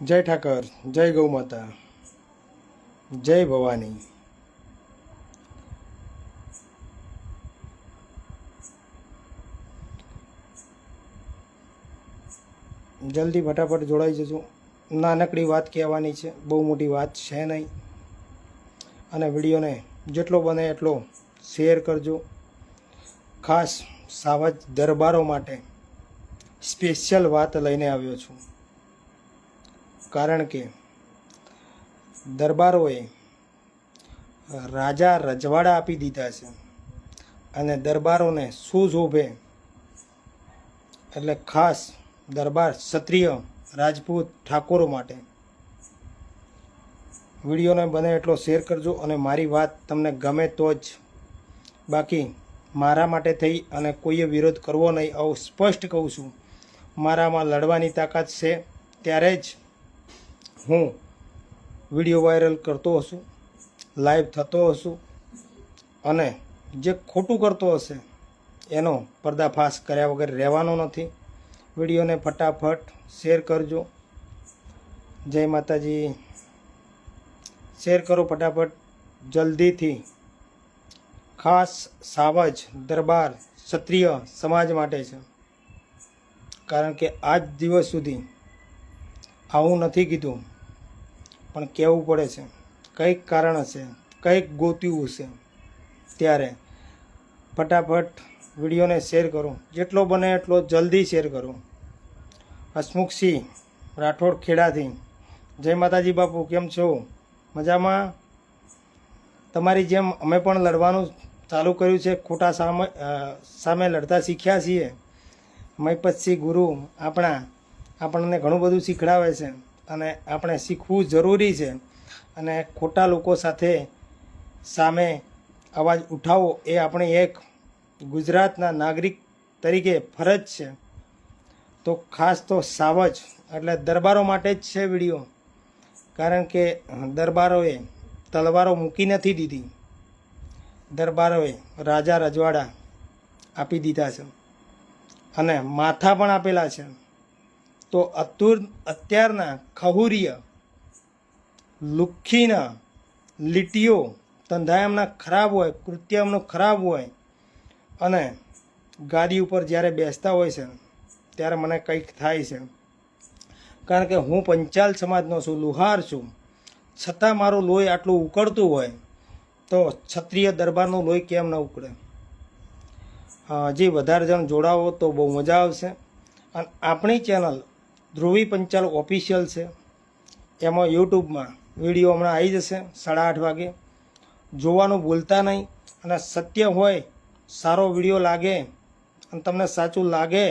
જય ઠાકર, જય ગૌ માતા, જય ભવાની। જલ્દી ફટાફટ જોડાઈ જજો। નાનકડી વાત કહેવાની છે, બહુ મોટી વાત છે નહીં। અને વિડીયોને જેટલો બને એટલો શેર કરજો। ખાસ સાવજ દરબારો માટે સ્પેશિયલ વાત લઈને આવ્યો છું, કારણ કે દરબારોએ રાજા રજવાડા આપી દીધા છે અને દરબારોને શું શોભે, એટલે ખાસ દરબાર ક્ષત્રિય રાજપૂત ઠાકોરો માટે વિડીયોને બને એટલો શેર કરજો। અને મારી વાત તમને ગમે તો જ, બાકી મારા માટે થઈ અને કોઈએ વિરોધ કરવો નહીં, આવું સ્પષ્ટ કહું છું। મારામાં લડવાની તાકાત છે ત્યારે જ હું વિડીયો વાયરલ કરતો હશું, લાઈવ થતો હશું, અને જે ખોટું કરતો હશે એનો પર્દાફાશ કર્યા વગર રહેવાનો નથી। વિડીયોને ફટાફટ શેર કરજો। જય માતાજી, શેર કરો ફટાફટ જલ્દીથી। ખાસ સાવજ દરબાર ક્ષત્રિય સમાજ માટે છે, કારણ કે આજ દિવસ સુધી આવું નથી કીધું, પણ કહેવું પડે છે। કંઈક કારણ હશે, કંઈક ગોત્યું હશે, ત્યારે ફટાફટ વિડીયોને શેર કરો, જેટલો બને એટલો જલ્દી શેર કરો। હસમુખસિંહ રાઠોડ ખેડાથી, જય માતાજી બાપુ, કેમ છો? મજામાં? તમારી જેમ અમે પણ લડવાનું ચાલુ કર્યું છે, ખોટા સામે લડતા શીખ્યા છીએ। મહિપતસિંહ ગુરુ આપણને ઘણું બધું શીખડાવે છે અને આપણે શીખવું જરૂરી છે। અને ખોટા લોકો સાથે સામે અવાજ ઉઠાવો એ આપણી એક ગુજરાતના નાગરિક તરીકે ફરજ છે। તો ખાસ તો સાવજ એટલે દરબારો માટે જ છે વિડીયો, કારણ કે દરબારોએ તલવારો મૂકી નથી દીધી, દરબારોએ રાજા રજવાડા આપી દીધા છે અને માથા પણ આપેલા છે। તો અત્યારના ખહુરીય લુખ્ખીના લીટીઓ ધંધા એમના ખરાબ હોય, કૃત્ય એમનું ખરાબ હોય, અને ગાદી ઉપર જ્યારે બેસતા હોય છે ત્યારે મને કંઈક થાય છે, કારણ કે હું પંચાલ સમાજનો છું, લુહાર છું, છતાં મારું લોહી આટલું ઉકળતું હોય તો ક્ષત્રિય દરબારનું લોહી કેમ ન ઉકળે? હજી વધારે જણ જોડાવો તો બહુ મજા આવશે। અને આપણી ચેનલ ધ્રુવી પંચાલ ઓફિશિયલ છે, એમાં યુટ્યુબમાં વિડીયો હમણાં આવી જશે 8:30 વાગે, જોવાનું ભૂલતા નહીં। અને સત્ય હોય, સારો વિડીયો લાગે અને તમને સાચું લાગે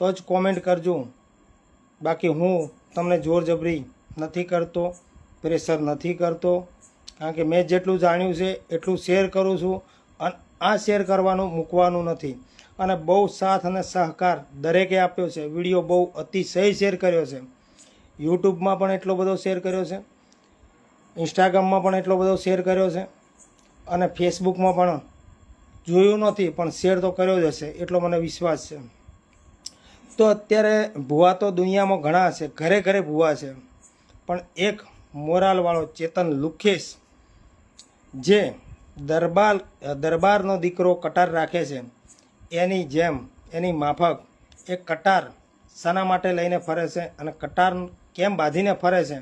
તો જ કોમેન્ટ કરજો, બાકી હું તમને જોર જબરી નથી કરતો, પ્રેશર નથી કરતો, કારણ કે મેં જેટલું જાણ્યું છે એટલું શેર કરું છું। અને આ શેર કરવાનું મૂકવાનું નથી। અને બહુ સાથ અને સહકાર દરેકે આપ્યો છે, વિડીયો બહુ અતિશય શેર કર્યો છે, યુટ્યુબમાં પણ એટલો બધો શેર કર્યો છે, ઇન્સ્ટાગ્રામમાં પણ એટલો બધો શેર કર્યો છે, અને ફેસબુકમાં પણ જોયું નથી પણ શેર તો કર્યો જ હશે, એટલો મને વિશ્વાસ છે। તો અત્યારે ભૂવા તો દુનિયામાં ઘણા છે, ઘરે ઘરે ભૂવા છે, પણ એક મોરાલવાળો ચેતન લુખેશ જે દરબારનો દીકરો કટાર રાખે છે, એની જેમ એની માફક એક કટાર શાના માટે લઈને ફરે છે અને કટાર કેમ બાંધીને ફરે છે,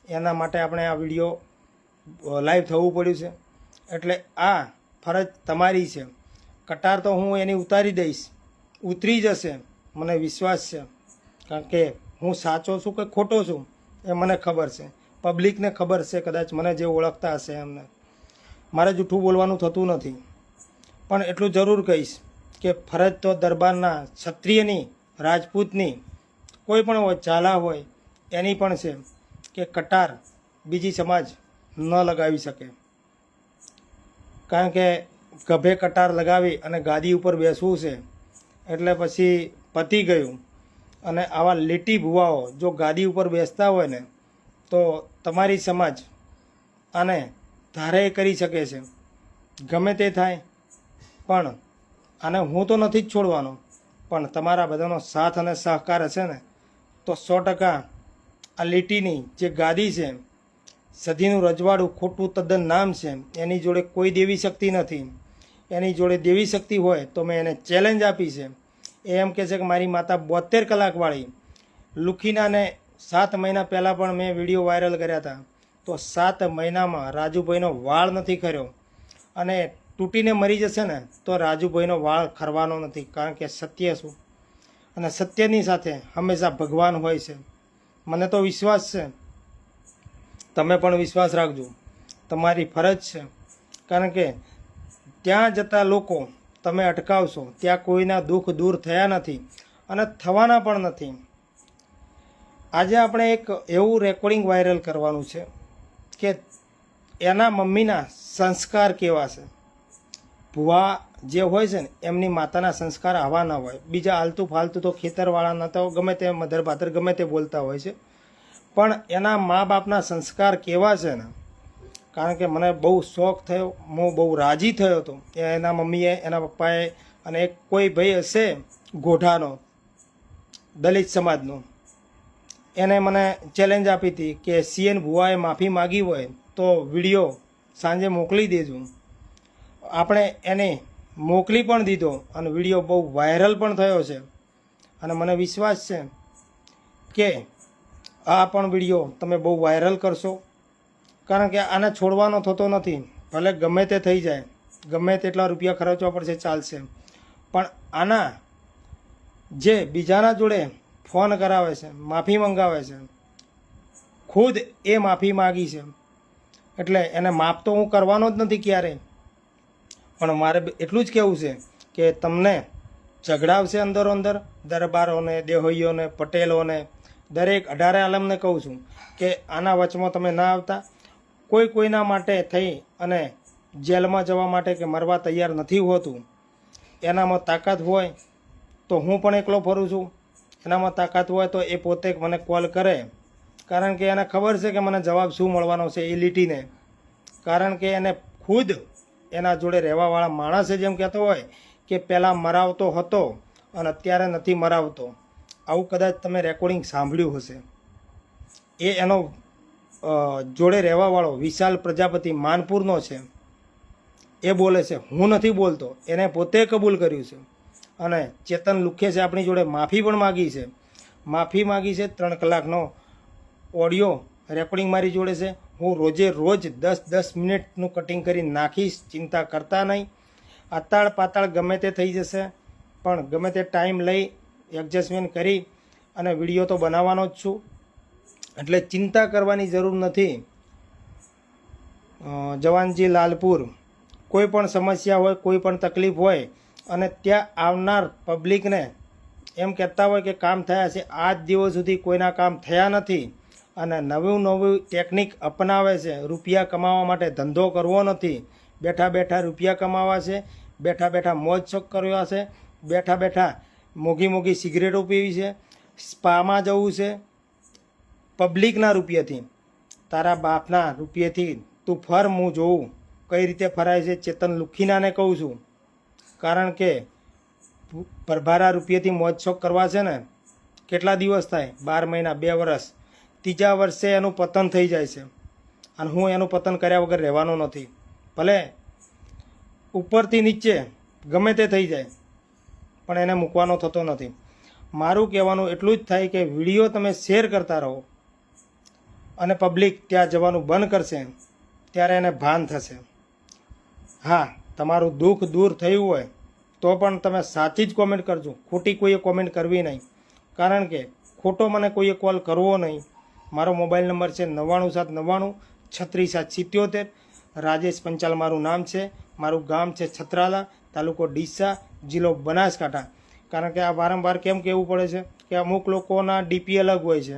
એના માટે આપણે આ વિડીયો લાઈવ થવું પડ્યું છે। એટલે આ ફરજ તમારી છે। કટાર તો હું એની ઉતારી દઈશ, ઉતરી જશે, મને વિશ્વાસ છે, કારણ કે હું સાચો છું કે ખોટો છું એ મને ખબર છે, પબ્લિકને ખબર છે, કદાચ મને જે ઓળખતા હશે એમને। મારે જૂઠું બોલવાનું થતું નથી, પણ એટલું જરૂર કહીશ કે ફરજ તો દરબારના ક્ષત્રિયની, રાજપૂતની, કોઈ પણ હોય, ઝાલા હોય, એની પણ છે કે કટાર બીજી સમાજ ન લગાવી શકે, કારણ કે ગભે કટાર લગાવી અને ગાદી ઉપર બેસવું છે એટલે પછી પતી ગયું। અને આવા લીટી ભુવાઓ જો ગાદી ઉપર બેસતા હોય ને તો તમારી સમાજ આને ધારે કરી શકે છે, ગમે તે થાય, પણ આને હું તો નથી જ છોડવાનો, પણ તમારા બધાનો સાથ અને સહકાર હશે ને તો 100% આ લીટીની જે ગાદી છે, સધીનું રજવાડું ખોટું તદ્દન નામ છે, એની જોડે કોઈ દેવી શક્તિ નથી. એની જોડે દેવી શક્તિ હોય તો મેં એને ચેલેન્જ આપી છે. એ એમ કહે છે કે મારી માતા 72 કલાકવાળી. લુખીનાને 7 મહિના પહેલાં પણ મેં વિડીયો વાયરલ કર્યા હતા, તો 7 મહિનામાં રાજુભાઈનો વાળ નથી ખર્યો. અને તૂટીને મરી જશે ને તો રાજુભાઈનો વાળ ખરવાનો નથી, કારણ કે સત્ય શું, અને સત્યની સાથે હંમેશા ભગવાન હોય છે. મને તો વિશ્વાસ છે, તમે પણ વિશ્વાસ રાખજો. તમારી ફરજ છે, કારણ કે ત્યાં જતા લોકો તમે અટકાવશો, ત્યાં કોઈના દુઃખ દૂર થયા નથી અને થવાના પણ નથી. આજે આપણે એક એવું રેકોર્ડિંગ વાયરલ કરવાનું છે કે એના મમ્મીના સંસ્કાર કેવા છે. ભુવા જે હોય છે ને એમની માતાના સંસ્કાર આવા ના હોય. બીજા આલતું ફાલતું તો ખેતરવાળાના તો ગમે તે મધર ભાતર ગમે તે બોલતા હોય છે, પણ એના મા બાપના સંસ્કાર કેવા છે ને, કારણ કે મને બહુ શોખ થયો, હું બહુ રાજી થયો હતો. એના મમ્મીએ, એના પપ્પાએ અને એક કોઈ ભાઈ હશે ગોઢાનો, દલિત સમાજનો, એને મને ચેલેન્જ આપી હતી કે સીએન ભુવાએ માફી માગી હોય તો વિડીયો સાંજે મોકલી દેજો. આપણે એને મોકલી પણ દીધો અને વિડીયો બહુ વાયરલ પણ થયો છે. અને મને વિશ્વાસ છે કે આ પણ વિડીયો તમે બહુ વાયરલ કરશો, કારણ કે આને છોડવાનો થતો નથી. ભલે ગમે તે થઈ જાય, ગમે તેટલા રૂપિયા ખર્ચવા પડશે, ચાલશે, પણ આના જે બીજાના જોડે ફોન કરાવે છે, માફી મંગાવે છે, ખુદ એ માફી માગી છે, એટલે એને માફ તો હું કરવાનો જ નથી ક્યારેય. પણ મારે એટલું જ કહેવું છે કે તમને ઝઘડાવશે અંદરો અંદર, દરબારોને, દેહોઈઓને, પટેલોને, દરેક 18 આલમને કહું છું કે આના વચમાં તમે ના આવતા. કોઈ કોઈના માટે થઈ અને જેલમાં જવા માટે કે મરવા તૈયાર નથી હોતું. એનામાં તાકાત હોય તો હું પણ એકલો ફરું છું, એનામાં તાકાત હોય તો એ પોતે મને કોલ કરે, કારણ કે એને ખબર છે કે મને જવાબ શું મળવાનો છે એ લીટીને. કારણ કે એને ખુદ એના જોડે રહેવાવાળા માણસે જેમ કહેતો હોય કે પહેલાં મરાવતો હતો અને અત્યારે નથી મરાવતો. આવું કદાચ તમે રેકોર્ડિંગ સાંભળ્યું હશે. એ એનો જોડે રહેવાવાળો વિશાલ પ્રજાપતિ માનપુરનો છે, એ બોલે છે, હું નથી બોલતો. એને પોતે કબૂલ કર્યું છે. અને ચેતન લુખે છે આપણી જોડે માફી પણ માગી છે. માફી માગી છે. 3 કલાકનો ઓડિયો રેકોર્ડિંગ મારી જોડે છે. હું રોજે રોજ 10-10 મિનિટનું કટિંગ કરી નાખીશ, ચિંતા કરતા નહીં. આતાળ પાતાળ ગમે તે થઈ જશે, પણ ગમે તે ટાઈમ લઈ એડજસ્ટમેન્ટ કરી અને વિડીયો તો બનાવવાનો જ છું, એટલે ચિંતા કરવાની જરૂર નથી. જવાનજી લાલપુર, કોઈ પણ સમસ્યા હોય, કોઈ પણ તકલીફ હોય અને ત્યાં આવનાર પબ્લિકને એમ કહેતા હોય કે કામ થયા છે, આજ દિવસ સુધી કોઈના કામ થયા નથી અને નવી ટેકનિક અપનાવે છે. રૂપિયા કમાવા માટે ધંધો કરવો નથી, બેઠા બેઠા રૂપિયા કમાવા છે, બેઠા બેઠા મોજ શોખ કરવા છે, બેઠા બેઠા મોંઘી મોંઘી સિગરેટો પીવી છે, સ્પામાં જવું છે પબ્લિકના રૂપિયાથી. તારા બાપના રૂપિયાથી તું ફર, હું જોઉં કઈ રીતે ફરાય છે. ચેતન લુખીનાને કહું છું, કારણ કે ભરભારા રૂપિયાથી મોજ શોખ કરવા છે ને, કેટલા દિવસ થાય? 12 મહિના, 2 વર્ષ. 3જા વર્ષે એનું પતન થઈ જાય છે અને હું એનું પતન કર્યા વગર રહેવાનો નથી. ભલે ઉપરથી નીચે ગમે તે થઈ જાય, પણ એને મૂકવાનો થતો નથી. મારું કહેવાનું એટલું જ થાય કે વિડીયો તમે શેર કરતા રહો અને પબ્લિક ત્યાં જવાનું બંધ કરશે, ત્યારે એને ભાન થશે. હા, તમારું દુઃખ દૂર થયું હોય તો પણ તમે સાચી જ કોમેન્ટ કરજો, ખોટી કોઈએ કોમેન્ટ કરવી નહીં. કારણ કે ખોટો મને કોઈએ કોલ કરવો નહીં. મારો મોબાઈલ નંબર છે 9799 36777. રાજેશ પંચાલ મારું નામ છે. મારું ગામ છે છત્રાલા, તાલુકો ડીસા, જિલ્લો બનાસકાંઠા. કારણ કે આ વારંવાર કેમ કહેવું પડે છે કે અમુક લોકોના ડીપી અલગ હોય છે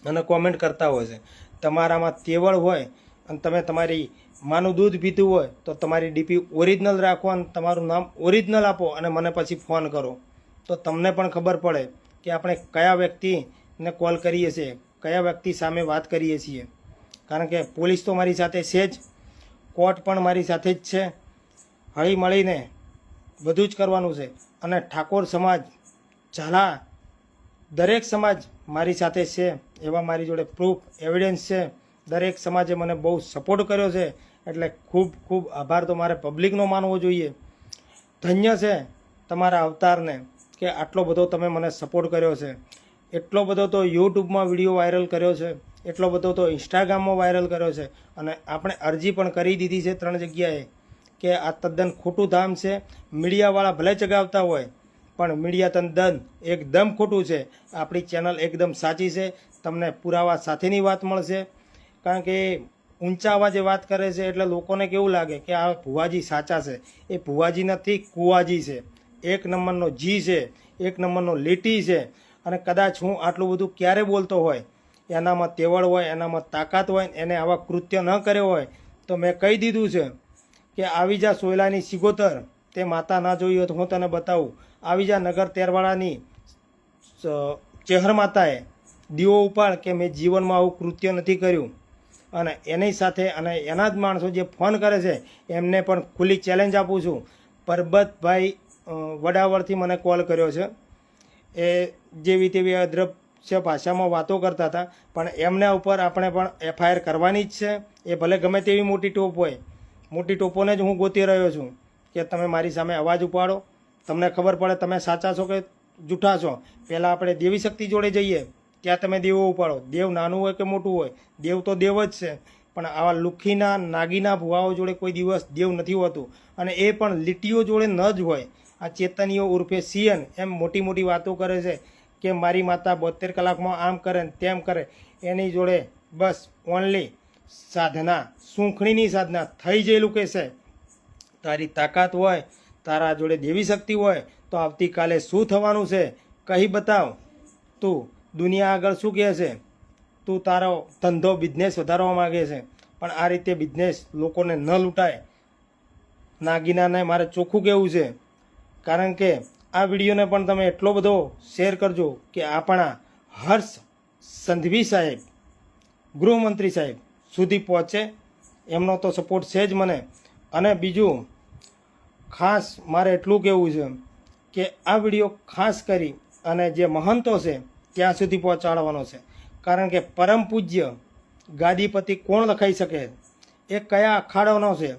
અને કોમેન્ટ કરતા હોય છે. તમારામાં તેવડ હોય અને તમે તમારી માનું દૂધ પીતું હોય તો તમારી ડીપી ઓરિજિનલ રાખો અને તમારું નામ ઓરિજિનલ આપો અને મને પછી ફોન કરો, તો તમને પણ ખબર પડે કે આપણે કયા વ્યક્તિને કોલ કરીએ છીએ, કયા વ્યક્તિ સામે વાત કરીએ છીએ. કારણ કે પોલીસ તો મારી સાથે છે જ, કોર્ટ પણ મારી સાથે જ છે. હળી મળીને બધું જ કરવાનું છે. અને ઠાકોર સમાજ ઝાલા દરેક સમાજ મારી સાથે છે, એવા મારી જોડે પ્રૂફ એવિડન્સ છે. દરેક સમાજે મને બહુ સપોર્ટ કર્યો છે, એટલે ખૂબ ખૂબ આભાર તો મારે પબ્લિકનો માનવો જોઈએ. ધન્ય છે તમારા અવતારને કે આટલો બધો તમે મને સપોર્ટ કર્યો છે. એટલો બધો તો યુટ્યુબમાં વિડીયો વાયરલ કર્યો છે, એટલો બધો તો ઇન્સ્ટાગ્રામમાં વાયરલ કર્યો છે, અને આપણે અરજી પણ કરી દીધી છે 3 જગ્યાએ કે આ તદ્દન ખોટું ધામ છે. મીડિયાવાળા ભલે ચગાવતા હોય, પણ મીડિયા તદ્દન એકદમ ખોટું છે. આપણી ચેનલ એકદમ સાચી છે. તમને પુરાવા સાથેની વાત મળશે. કારણ કે ઊંચા અવાજે વાત કરે છે એટલે લોકોને કેવું લાગે કે આ ભુવાજી સાચા છે. એ ભુવાજી નથી, કુવાજી છે. 1 નંબરનો જી છે, 1 નંબરનો લીટી છે. અને કદાચ હું આટલું બધું ક્યારે બોલતો હોય, એનામાં તેવડ હોય, એનામાં તાકાત હોય, એને આવા કૃત્ય ન કર્યો હોય, તો મેં કહી દીધું છે કે આવી જા સોયલાની સિગોતર, તે માતા ના જોઈ હોય તો હું તને બતાવું. આવી જા નગર તેરવાળાની ચેહર માતાએ દીવો ઉપાડ કે મેં જીવનમાં આવું કૃત્ય નથી કર્યું. અને એની સાથે અને એના જ માણસો જે ફોન કરે છે એમને પણ ખુલ્લી ચેલેન્જ આપું છું. પરબતભાઈ વડાવળથી મને કોલ કર્યો છે. એ જેવી તેવી અદ્રશ્ય ભાષામાં વાતો કરતા હતા, પણ એમના ઉપર આપણે પણ FIR કરવાની જ છે. એ ભલે ગમે તેવી મોટી ટોપ હોય, મોટી ટોપોને જ હું ગોતી રહ્યો છું કે તમે મારી સામે અવાજ ઉપાડો. તમને ખબર પડે તમે સાચા છો કે જૂઠા છો. પહેલાં આપણે દેવી શક્તિ જોડે જઈએ, ત્યાં તમે દેવો ઉપાડો. દેવ નાનું હોય કે મોટું હોય, દેવ તો દેવ જ છે. પણ આવા લુખીના નાગીના ભુવાઓ જોડે કોઈ દિવસ દેવ નથી હોતું, અને એ પણ લીટીઓ જોડે ન જ હોય. આ ચેતનીઓ ઉર્ફે સિયન એમ મોટી મોટી વાતો કરે છે કે મારી માતા 72 કલાકમાં આમ કરે ને તેમ કરે. એની જોડે બસ ઓનલી સાધના, સૂંખણીની સાધના થઈ જયેલું કહેશે. તારી તાકાત હોય, તારા જોડે દેવી શક્તિ હોય, તો આવતીકાલે શું થવાનું છે કહી બતાવ. તું દુનિયા આગળ શું કહે છે? તું તારો ધંધો બિઝનેસ વધારવા માગે છે, પણ આ રીતે બિઝનેસ લોકોને ન લૂંટાય. નાગીનાને મારે ચોખ્ખું કહેવું છે. કારણ કે આ વિડીયોને પણ તમે એટલો બધો શેર કરજો કે આપણા હર્ષ સંઘવી સાહેબ, ગૃહમંત્રી સાહેબ સુધી પહોંચે. એમનો તો સપોર્ટ છે જ મને. અને બીજું ખાસ મારે એટલું કહેવું છે કે આ વિડીયો ખાસ કરી અને જે મહંતો છે ત્યાં સુધી પહોંચાડવાનો છે. કારણ કે પરમ પૂજ્ય ગાદીપતિ કોણ લખાઈ શકે? એ કયા અખાડાનો છે?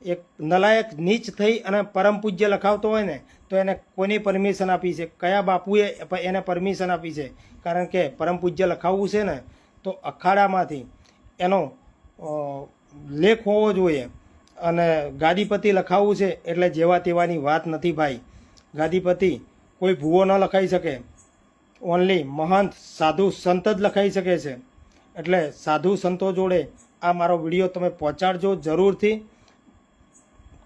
એક નલાયક નીચ થઈ અને પરમ પૂજ્ય લખાવતો હોય ને, તો એને કોની પરમિશન આપી છે? કયા બાપુએ એને પરમિશન આપી છે? કારણ કે પરમ પૂજ્ય લખાવવું છે ને, તો અખાડામાંથી એનો લેખ હોવો જોઈએ. અને ગાદીપતિ લખાવવું છે એટલે જેવા તેવાની વાત નથી ભાઈ. ગાદીપતિ કોઈ ભૂવો ન લખાઈ શકે. ઓનલી મહંત સાધુ સંત જ લખાઈ શકે છે. એટલે સાધુ સંતો જોડે આ મારો વિડીયો તમે પહોંચાડજો જરૂરથી.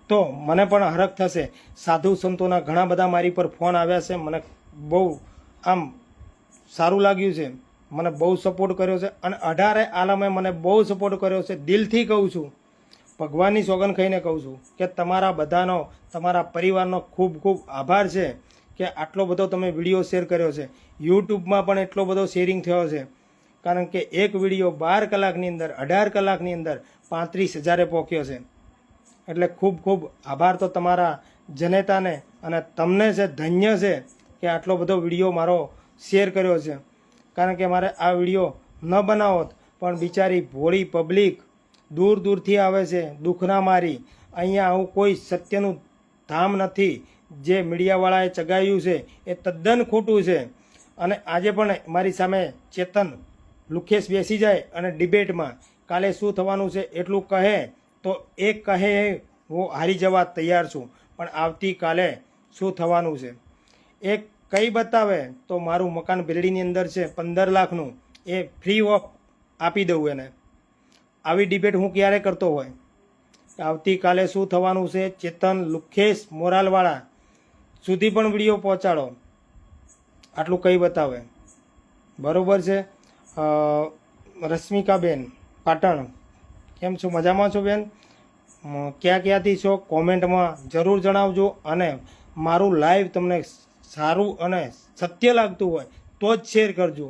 તો મને પણ હરખ થશે. સાધુ સંતોના ઘણા બધા મારી પર ફોન આવ્યા છે. મને બહુ આમ સારું લાગ્યું છે. મને બહુ સપોર્ટ કર્યો છે, અને 18 આલમે મને બહુ સપોર્ટ કર્યો છે. દિલથી કહું છું, ભગવાનની સોગંદ ખાઈને કહું છું કે તમારા બધાનો, તમારા પરિવારનો ખૂબ ખૂબ આભાર છે કે આટલો બધો તમે વિડીયો શેર કર્યો છે. યુટ્યુબમાં પણ એટલો બધો શેરિંગ થયો છે. કારણ કે એક વિડીયો 12 કલાકની અંદર, 18 કલાકની અંદર 35,000 પહોંચ્યો છે. એટલે ખૂબ ખૂબ આભાર તો તમારા જનેતાને, અને તમને છે ધન્ય છે કે આટલો બધો વિડીયો મારો શેર કર્યો છે. કારણ કે મારે આ વિડીયો ન બનાવોત, પણ બિચારી ભોળી પબ્લિક દૂર દૂરથી આવે છે દુઃખના મારી. અહીંયા આવું કોઈ સત્યનું ધામ નથી. જે મીડિયાવાળાએ ચગાવ્યું છે એ તદ્દન ખોટું છે. અને આજે પણ મારી સામે ચેતન લુખેશ બેસી જાય અને ડિબેટમાં કાલે શું થવાનું છે એટલું કહે, તો એ કહે હું હારી જવા તૈયાર છું. પણ આવતીકાલે શું થવાનું છે એ કઈ બતાવે તો મારું મકાન બિલ્ડીની અંદર છે 15 લાખનું, એ ફ્રી ઓફ આપી દઉં એને. આવી ડિબેટ હું ક્યારે કરતો હોય? આવતીકાલે શું થવાનું છે ચેતન લુખેશ મોરાલવાળા સુધી પણ વિડીયો પહોંચાડો. આટલું કઈ બતાવે. બરાબર છે. રશ્મિકાબેન પાટણ, કેમ છો? મજામાં છો બેન? ક્યાંથી છો કોમેન્ટમાં જરૂર જણાવજો. અને મારું લાઈવ તમને સારું અને સત્ય લાગતું હોય તો જ શેર કરજો,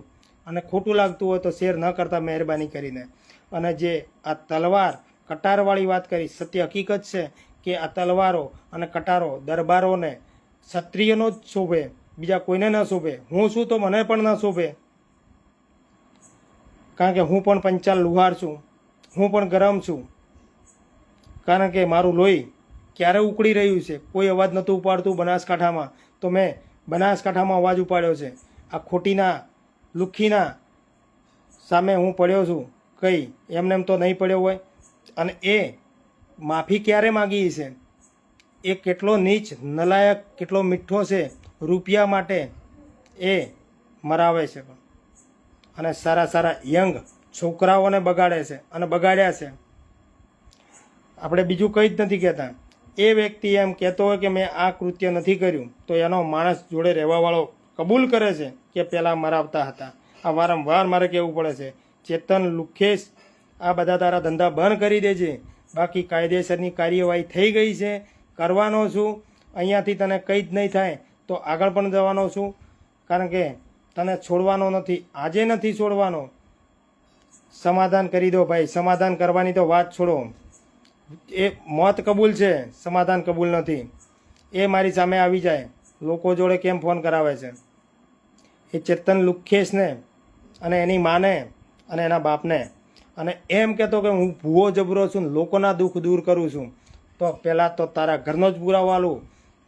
અને ખોટું લાગતું હોય તો શેર ન કરતા મહેરબાની કરીને. અને જે આ તલવાર કટારવાળી વાત કરી, સત્ય હકીકત છે કે આ તલવારો અને કટારો દરબારોને ક્ષત્રિયનો જ શોભે, બીજા કોઈને ન શોભે. હું છું તો મને પણ ન શોભે, કારણ કે હું પણ પંચાલ લુહાર છું, હું પણ ગરમ છું. કારણ કે મારું લોહી ક્યારે ઉકળી રહ્યું છે. કોઈ અવાજ નહોતું ઉપાડતું બનાસકાંઠામાં, તો મેં બનાસકાંઠામાં અવાજ ઉપાડ્યો છે. આ ખોટીના લુખ્ખીના સામે હું પડ્યો છું. કંઈ એમને એમ તો નહીં પડ્યો હોય. અને એ માફી ક્યારે માગી છે? એ કેટલો નીચ નલાયક, કેટલો મીઠો છે. રૂપિયા માટે એ મરાવે છે અને સારા સારા યંગ છોકરાઓને બગાડે છે અને બગાડ્યા છે. આપણે બીજું કંઈ જ નથી કહેતા. એ વ્યક્તિ એમ કહેતો હોય કે મેં આ કૃત્ય નથી કર્યું, તો એનો માણસ જોડે રહેવાવાળો કબૂલ કરે છે કે પહેલાં મરાવતા હતા. આ વારંવાર મારે કહેવું પડે છે. ચેતન, લુખેશ, આ બધા તારા ધંધા બંધ કરી દેજે. બાકી કાયદેસરની કાર્યવાહી થઈ ગઈ છે, કરવાનો છું. અહીંયાથી તને કંઈ જ નહીં થાય તો આગળ પણ જવાનો છું, કારણ કે તને છોડવાનો નથી. આજે નથી છોડવાનો. સમાધાન કરી દો ભાઈ. સમાધાન કરવાની તો વાત છોડો. એ મોત કબૂલ છે, સમાધાન કબૂલ નથી. એ મારી સામે આવી જાય. લોકો જોડે કેમ ફોન કરાવે છે? એ ચેતન લુખેશને અને એની માને અને એના બાપને, અને એમ કહેતો કે હું ભૂવો જબરો છું, લોકોના દુઃખ દૂર કરું છું, તો પહેલાં તો તારા ઘરનો જ પુરાવાલું.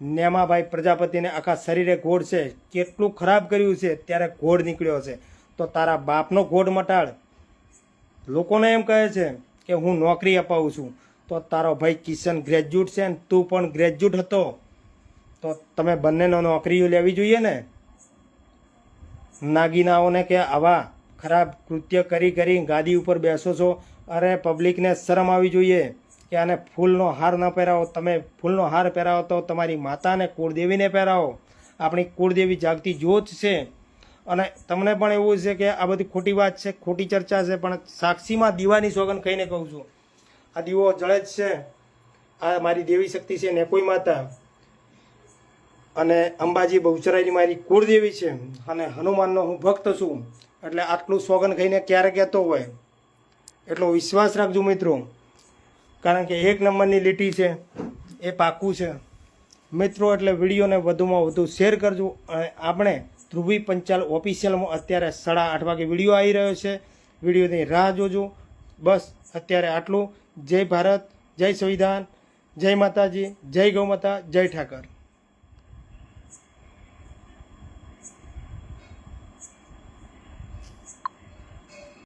નેમાભાઈ પ્રજાપતિને આખા શરીરે ઘોડ છે. કેટલું ખરાબ કર્યું છે ત્યારે ઘોડ નીકળ્યો છે. તો તારા બાપનો ઘોડ મટાડ. લોકોને એમ કહે છે કે હું નોકરી અપાવું છું, તો તારો ભાઈ કિશન ગ્રેજ્યુએટ છે ને તું પણ ગ્રેજ્યુએટ હતો, તો તમે બંનેનો નોકરીઓ લેવી જોઈએ ને. નાગીનાઓને કે આવા ખરાબ કૃત્ય કરી ગાદી ઉપર બેસો છો. અરે પબ્લિકને શરમ આવી જોઈએ કે આને ફૂલનો હાર ન પહેરાવો. તમે ફૂલનો હાર પહેરાવો તો તમારી માતાને, કુળદેવીને પહેરાવો. આપણી કુળદેવી જાગતી જ્યોત છે. અને તમને પણ એવું છે કે આ બધી ખોટી વાત છે, ખોટી ચર્ચા છે, પણ સાક્ષીમાં દીવાની સોગંદ કહીને કહું છું, આ દીવો જળે જ છે. આ મારી દેવી શક્તિ છે, નેકોઈ માતા અને અંબાજી બહુચરાયની મારી કુળદેવી છે, અને હનુમાનનો હું ભક્ત છું. એટલે આટલું સોગંદ ખાઈને ક્યારે કહેતો હોય એટલો વિશ્વાસ રાખજો મિત્રો, કારણ કે એક નંબરની લીટી છે, એ પાકું છે મિત્રો. એટલે વિડીયોને વધુમાં વધુ શેર કરજો. અને આપણે ધ્રુવી પંચાલ ઓફિશિયલમાં અત્યારે 8:30 વાગે વિડીયો આવી રહ્યો છે. વિડીયોની રાહ જોજો. બસ અત્યારે આટલું. જય ભારત, જય સંવિધાન, જય માતાજી, જય ગૌ માતા, જય ઠાકર.